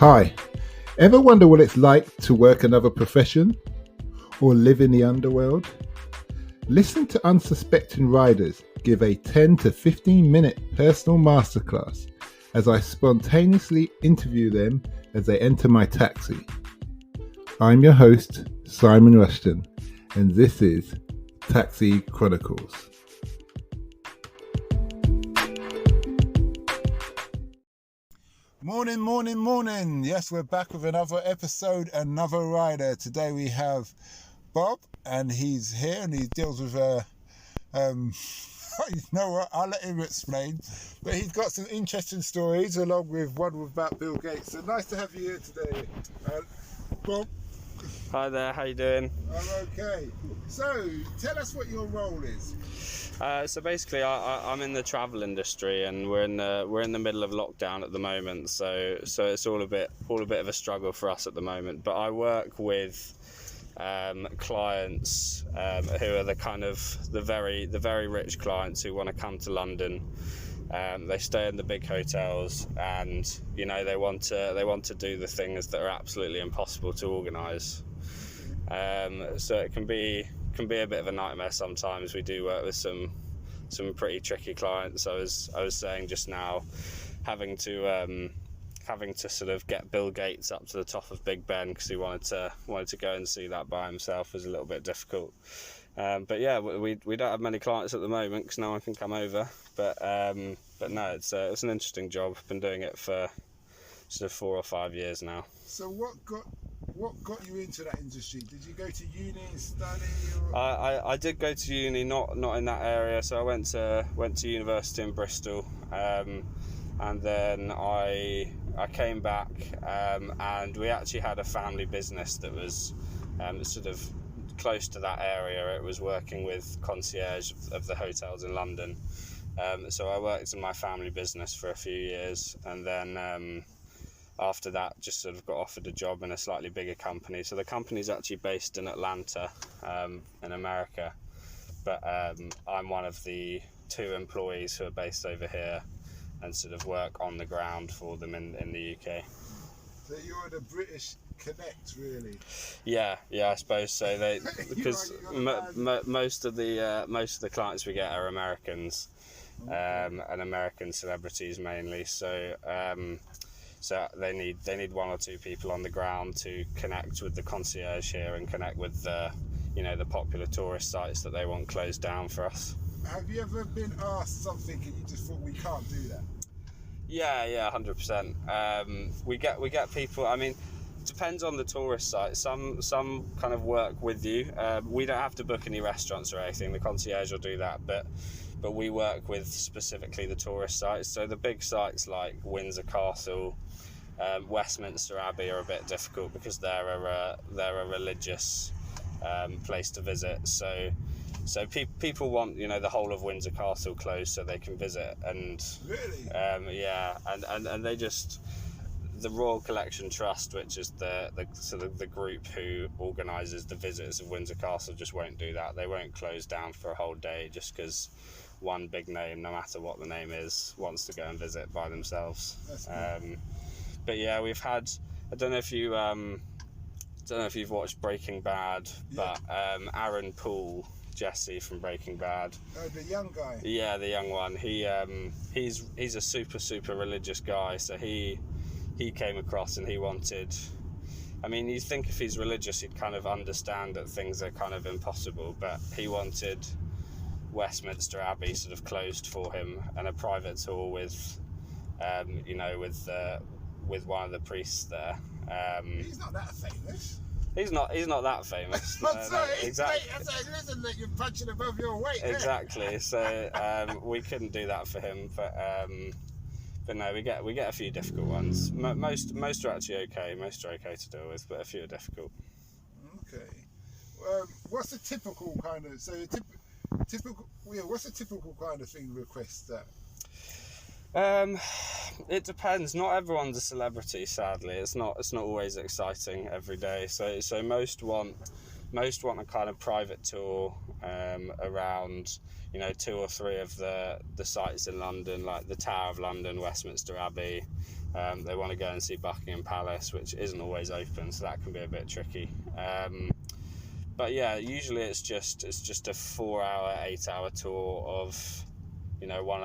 Hi, ever wonder what it's like to work another profession or live in the underworld? Listen to unsuspecting riders give a 10 to 15 minute personal masterclass as I spontaneously interview them as they enter my taxi. I'm your host, Simon Rushton, and this is Taxi Chronicles. Morning. Yes, we're back with another episode, another rider. Today we have Bob, and he's here and he deals with you know what, I'll let him explain. But he's got some interesting stories, along with one about Bill Gates. So nice to have you here today, Bob. Hi there, how you doing? I'm okay. So, tell us what your role is. So basically, I'm in the travel industry, and we're in the middle of lockdown at the moment. So it's all a bit of a struggle for us at the moment. But I work with clients who are the very rich clients who want to come to London. They stay in the big hotels, and they want to do the things that are absolutely impossible to organise. So it can be a bit of a nightmare sometimes. We do work with some pretty tricky clients. I was saying just now, having to sort of get Bill Gates up to the top of Big Ben because he wanted to go and see that by himself was a little bit difficult. But yeah, we don't have many clients at the moment because no one can come over. But no, it's an interesting job. I've been doing it for sort of 4 or 5 years now. So what got you into that industry? Did you go to uni and study? Or? I did go to uni, not in that area. So I went to university in Bristol, and then I came back, and we actually had a family business that was sort of close to that area. It was working with concierge of the hotels in London. So I worked in my family business for a few years, and then after that just sort of got offered a job in a slightly bigger company. So the company's actually based in Atlanta, in America, but I'm one of the 2 employees who are based over here and sort of work on the ground for them in the UK. So you're the British Connect, really? Yeah, I suppose so. They because most of the clients we get are Americans, and American celebrities mainly. So they need 1 or 2 people on the ground to connect with the concierge here and connect with the popular tourist sites that they want closed down for us. Have you ever been asked something and you just thought, we can't do that? Yeah, 100%. We get people. I mean, it depends on the tourist site. Some kind of work with you. We don't have to book any restaurants or anything. The concierge will do that, but we work with specifically the tourist sites. So the big sites like Windsor Castle, Westminster Abbey are a bit difficult because they're a religious place to visit. So people want the whole of Windsor Castle closed so they can visit, and really, yeah, and they just, the Royal Collection Trust, which is the group who organises the visits of Windsor Castle, just won't do that. They won't close down for a whole day just because one big name, no matter what the name is, wants to go and visit by themselves. But yeah, we've had, I don't know if you've watched Breaking Bad, but Aaron Paul, Jesse from Breaking Bad. Oh, the young guy. Yeah, the young one. He's a super religious guy. So he came across and he wanted. I mean, you'd think if he's religious, he'd kind of understand that things are kind of impossible. But he wanted Westminster Abbey sort of closed for him and a private tour with one of the priests there. He's not that famous. He's not that famous. Exactly. Listen, you're punching above your weight. Exactly. So we couldn't do that for him, but no, we get a few difficult ones. Most are actually okay. Most are okay to deal with, but a few are difficult. Okay. What's a typical kind of what's a typical kind of thing request that? It depends. Not everyone's a celebrity, sadly. It's not always exciting every day. So most want most want a kind of private tour around, 2 or 3 of the sites in London, like the Tower of London, Westminster Abbey. They want to go and see Buckingham Palace, which isn't always open, so that can be a bit tricky. But yeah, usually it's just a 4-hour, 8-hour tour of, one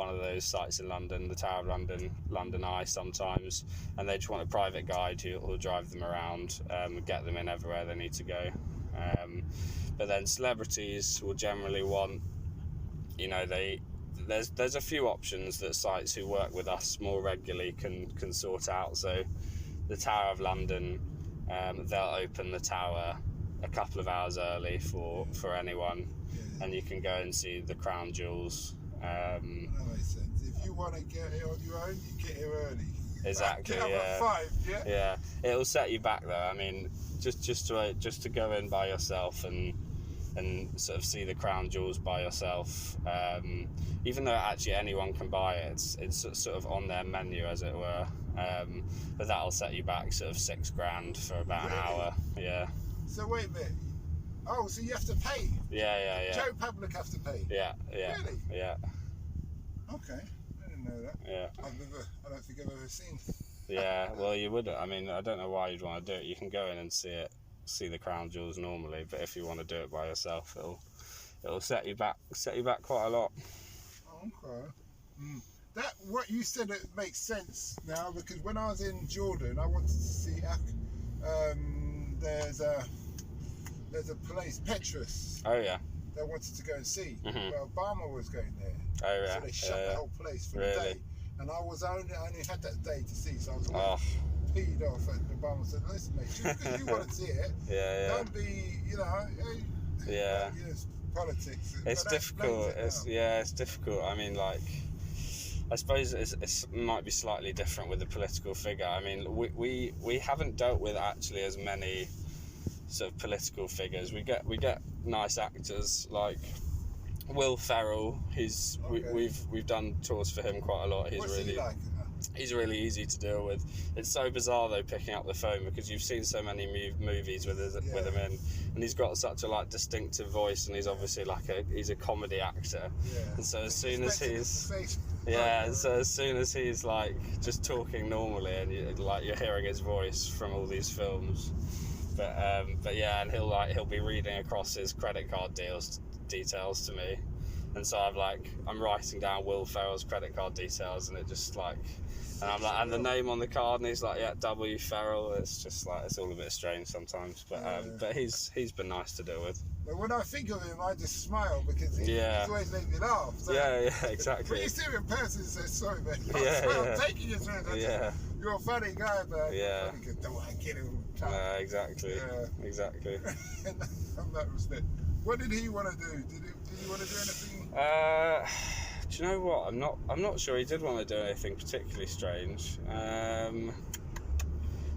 of those sites in London, the Tower of London, London Eye sometimes, and they just want a private guide who'll drive them around, get them in everywhere they need to go. But then celebrities will generally want, there's a few options that sites who work with us more regularly can sort out. So the Tower of London, they'll open the tower a couple of hours early for anyone, and you can go and see the crown jewels. That makes sense. If you want to get here on your own, you get here early. Exactly. Get up at 5, yeah. Yeah, it'll set you back though. I mean, just to go in by yourself and sort of see the crown jewels by yourself. Even though actually anyone can buy it, it's sort of on their menu, as it were. But that'll set you back sort of $6,000 for about an hour. Yeah. So wait a minute. Oh, so you have to pay? Yeah. Joe Public have to pay? Yeah. Really? Yeah. Okay, I didn't know that. Yeah. I don't think I've ever seen. Yeah, well, you wouldn't. I mean, I don't know why you'd want to do it. You can go in and see the crown jewels normally, but if you want to do it by yourself, it'll set you back quite a lot. Okay. That what you said, it makes sense now, because when I was in Jordan, I wanted to see. There's a place, Petrus. Oh yeah. They wanted to go and see. Mm-hmm. Well, Obama was going there. Oh yeah. So they shut the whole place for the day. And I only had that day to see, so I was peed off. And Obama said, "Listen, mate, just because you want to see it, don't be, it's politics." It's difficult. It's difficult. I mean, like, I suppose it might be slightly different with the political figure. I mean, we haven't dealt with actually as many sort of political figures. We get nice actors like Will Ferrell. We've done tours for him quite a lot. What's he like? He's really easy to deal with. It's so bizarre though picking up the phone, because you've seen so many movies with him in, and he's got such a distinctive voice, and he's obviously he's a comedy actor. Yeah. And so as soon as he's just talking normally, and you're hearing his voice from all these films, but yeah, and he'll be reading across his credit card details to me, and so I'm writing down Will Ferrell's credit card details, and it just and I'm and the name on the card, and he's W Ferrell. It's just it's all a bit strange sometimes, but he's been nice to deal with. But when I think of him, I just smile, because he's always making me laugh. So yeah, exactly. When you see him in person, say, "Sorry, man. I'm taking you through it. You're a funny guy, but don't want to get him." Exactly. Yeah. Exactly. In that respect. What did he want to do? Did he want to do anything? Do you know what? I'm not sure he did want to do anything particularly strange. No,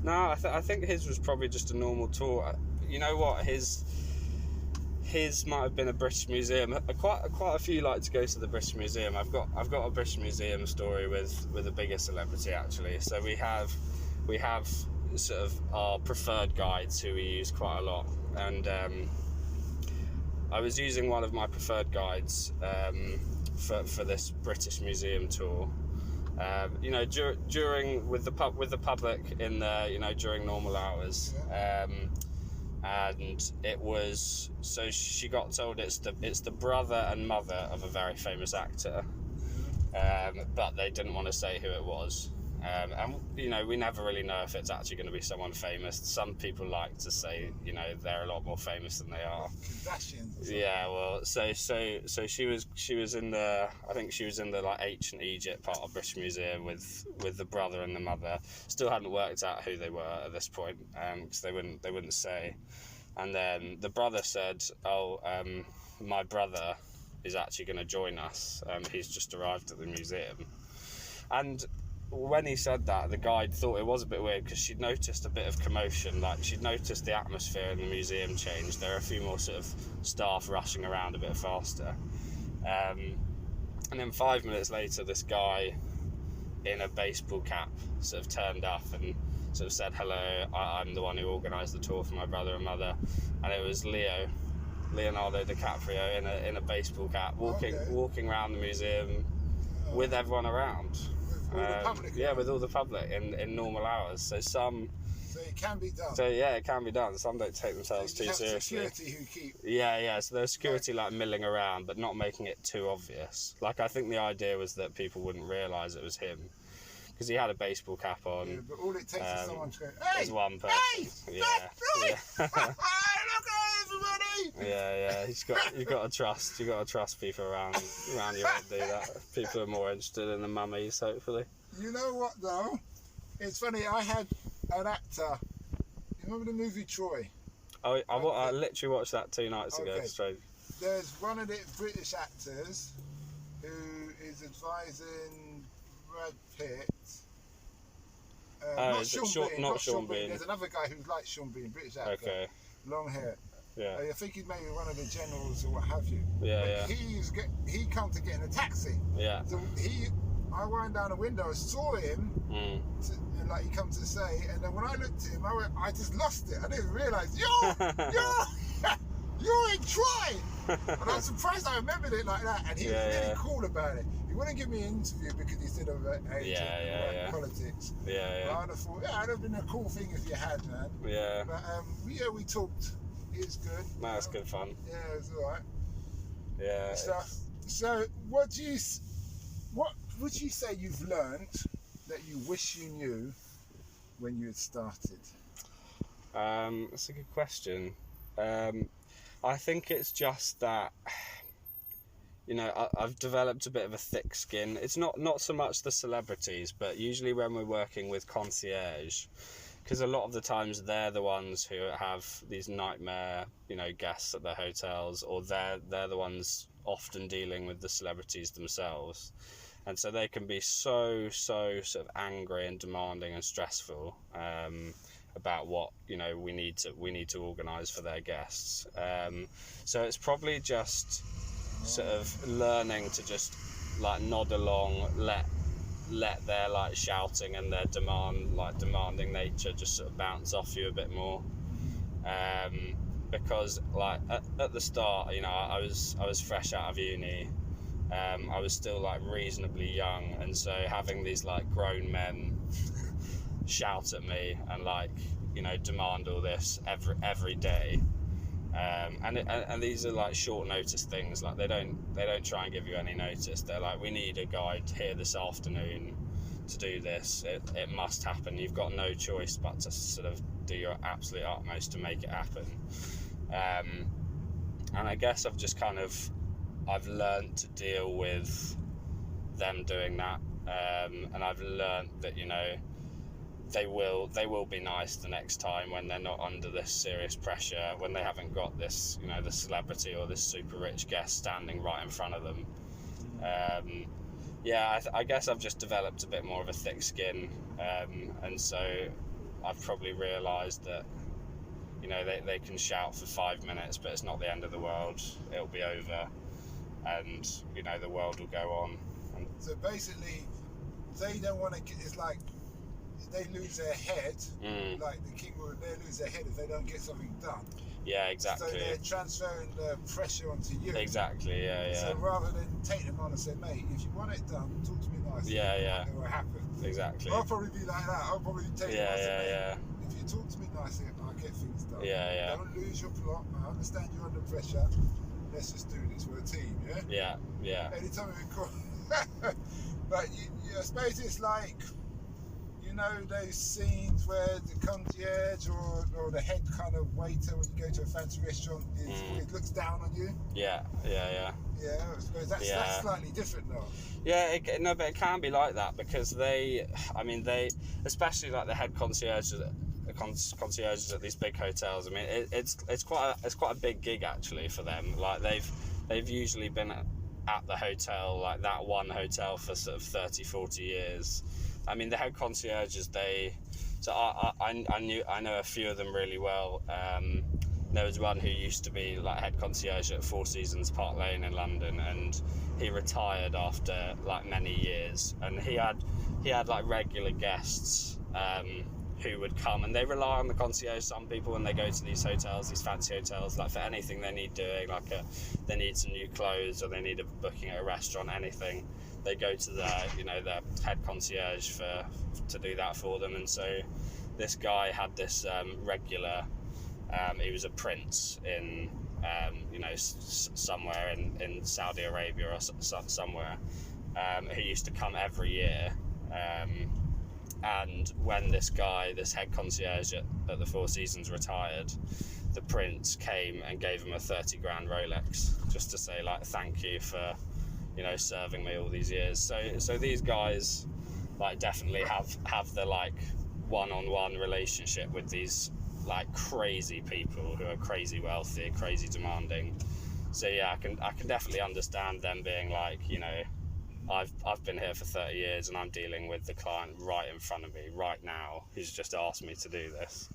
I think his was probably just a normal tour. You know what? His might have been a British Museum. Quite a few like to go to the British Museum. I've got a British Museum story with a bigger celebrity actually. So we have sort of our preferred guides who we use quite a lot, and I was using one of my preferred guides for this British Museum tour. During with the public in there, during normal hours. And it was, so she got told it's the brother and mother of a very famous actor, but they didn't want to say who it was. And we never really know if it's actually going to be someone famous. Some people like to say they're a lot more famous than they are. Kardashians. Yeah, well, so she was in the, I think she was in the ancient Egypt part of British Museum with the brother and the mother. Still hadn't worked out who they were at this point, because they wouldn't say. And then the brother said, my brother is actually going to join us. He's just arrived at the museum. And when he said that, the guide thought it was a bit weird, because she'd noticed a bit of commotion. She'd noticed the atmosphere in the museum changed. There are a few more sort of staff rushing around a bit faster. And then 5 minutes later, this guy in a baseball cap sort of turned up and sort of said, hello, I'm the one who organised the tour for my brother and mother, and it was Leonardo DiCaprio in a baseball cap walking around the museum with everyone around. With all the public. Yeah, with all the public in normal hours. So it can be done. So yeah, it can be done. Some don't take themselves too seriously. Security who keep. Yeah. So there's security like milling around, but not making it too obvious. Like, I think the idea was that people wouldn't realise it was him, because he had a baseball cap on. Yeah, but all it takes is someone to go, hey! There's one person. Hey! That's right! Look at everybody! Yeah. You've got to trust people around you won't do that. People are more interested in the mummies, hopefully. You know what though? It's funny, I had an actor. You remember the movie Troy? Oh, I literally watched that 2 nights ago. Straight. There's one of the British actors who is advising Brad Pitt. Not Sean Bean. There's another guy who's like Sean Bean, British actor. Okay. Long hair. Yeah. I think he's maybe one of the generals or what have you. Yeah. He come to get in a taxi. Yeah. So I wound down the window, saw him, like he come to say, and then when I looked at him, I just lost it. I didn't realise, you're in Troy! And I'm surprised I remembered it like that, and he was really cool about it. He wouldn't give me an interview because he said about age and politics. Yeah. But I'd have thought, it'd have been a cool thing if you had, man. Yeah. But we talked. It was good. No, it's good fun. Yeah, it was alright. Yeah. So what would you say you've learned that you wish you knew when you had started? That's a good question. I think it's just that, I've developed a bit of a thick skin. It's not so much the celebrities, but usually when we're working with concierge, because a lot of the times they're the ones who have these nightmare, guests at their hotels, or they're the ones often dealing with the celebrities themselves. And so they can be so sort of angry and demanding and stressful about what we need to organise for their guests. So it's probably just sort of learning to just like nod along, let their like shouting and their demanding nature just sort of bounce off you a bit more. Because like at the start, I was fresh out of uni. I was still like reasonably young, and so having these like grown men shout at me and like demand all this every day, and these are like short notice things. Like they don't try and give you any notice. They're like, we need a guide here this afternoon to do this. It must happen. You've got no choice but to sort of do your absolute utmost to make it happen. And I guess I've learned to deal with them doing that, and I've learned that they will be nice the next time when they're not under this serious pressure, when they haven't got this the celebrity or this super rich guest standing right in front of them. I guess I've just developed a bit more of a thick skin, and so I've probably realised that they can shout for 5 minutes, but it's not the end of the world. It'll be over, and the world will go on. So basically, they don't want to. It's like they lose their head. Like the king would, they lose their head if they don't get something done. Yeah, exactly. So they're transferring the pressure onto you. Exactly. Yeah. So rather than take them on and say, mate, if you want it done, talk to me nicely. Yeah. It will happen. Exactly. I'll probably be like that. I'll probably take them on and say, yeah. If you talk to me nicely, I'll get things done. Yeah. Don't lose your plot. I understand you're under pressure. Let's just do this. We're a team, yeah? Yeah. Anytime we call. But I suppose it's like, those scenes where the concierge or the head kind of waiter when you go to a fancy restaurant it looks down on you. Yeah, I suppose that's slightly different though. Yeah, but it can be like that because they, especially like the head concierges at these big hotels. I mean, it's quite a big gig actually for them. Like they've usually been at the hotel, like that one hotel, for sort of 30-40 years. I mean, the head concierges, I know a few of them really well, there was one who used to be like head concierge at Four Seasons Park Lane in London, and he retired after like many years, and he had like regular guests who would come, and they rely on the concierge. Some people, when they go to these hotels, these fancy hotels, like for anything they need doing, like they need some new clothes or they need a booking at a restaurant, anything, they go to their head concierge to do that for them. And so this guy had this regular, he was a prince in somewhere in Saudi Arabia or somewhere, who used to come every year. And when this head concierge at the Four Seasons retired, the prince came and gave him a 30 grand Rolex, just to say like thank you for serving me all these years. So these guys like definitely have the like one-on-one relationship with these like crazy people who are crazy wealthy, crazy demanding. So yeah, I can definitely understand them being like, I've been here for 30 years and I'm dealing with the client right in front of me right now who's just asked me to do this.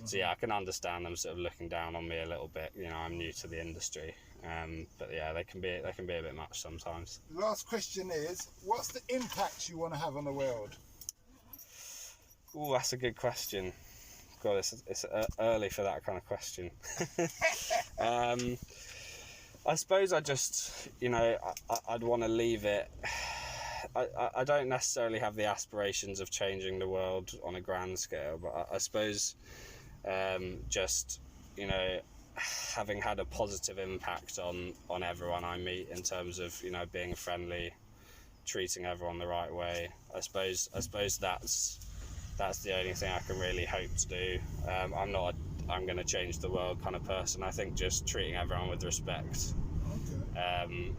So yeah, I can understand them sort of looking down on me a little bit. I'm new to the industry, but yeah, they can be a bit much sometimes. The last question is, what's the impact you want to have on the world? Oh, that's a good question. God, it's early for that kind of question. I suppose I just, I'd want to leave it. I don't necessarily have the aspirations of changing the world on a grand scale, but I suppose just, having had a positive impact on everyone I meet in terms of, being friendly, treating everyone the right way. I suppose that's the only thing I can really hope to do. I'm going to change the world kind of person. I think just treating everyone with respect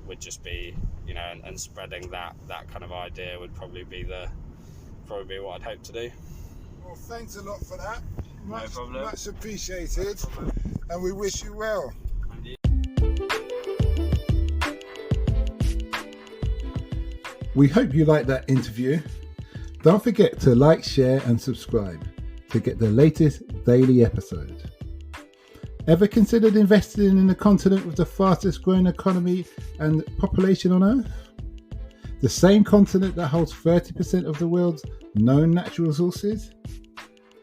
would just be, and spreading that kind of idea would probably be what I'd hope to do. Well, thanks a lot for that. No problem. Much appreciated, and we wish you well. We hope you liked that interview. Don't forget to like, share and subscribe to get the latest daily episode. Ever considered investing in the continent with the fastest growing economy and population on Earth? The same continent that holds 30% of the world's known natural resources?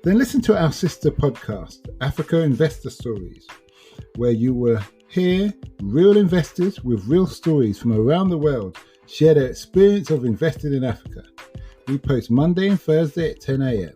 Then listen to our sister podcast, Africa Investor Stories, where you will hear real investors with real stories from around the world share their experience of investing in Africa. We post Monday and Thursday at 10 a.m.